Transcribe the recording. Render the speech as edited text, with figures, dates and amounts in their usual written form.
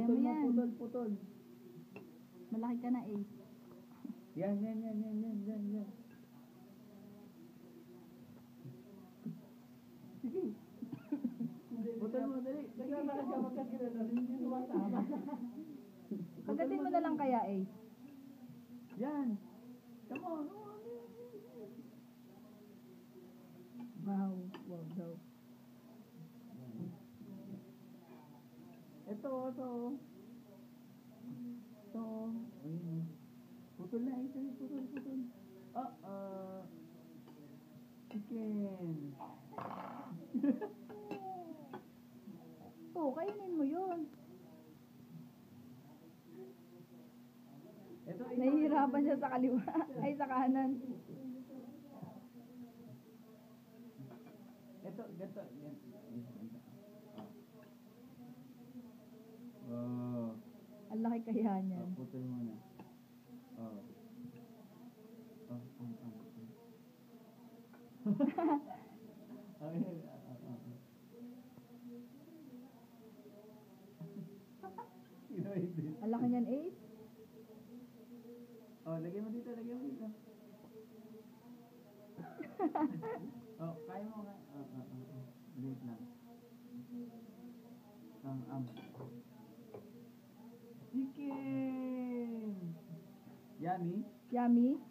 mo mo, yan. putol, putol. Malaki ka na eh. Yan. Sige. Putol mo, dali. Nagkakalaga magkakilala, hindi sumasama. Kagatin mo na lang kaya eh. Yan. Come on. Wow daw. Ito. Ayun. Putol na, ito. Putol. Chicken. Oo, kainin mo yun. Ito. Nahihirapan siya sa kaliwa. Ay, sa kanan. Ito, ganito. Yan. Oh. Ang laki kaya niyan. Putol mo na. Ang laki niyan eh. Lagyan mo dito. Kaya mo nga. Wait lang. Chicken! Yummy? Yummy.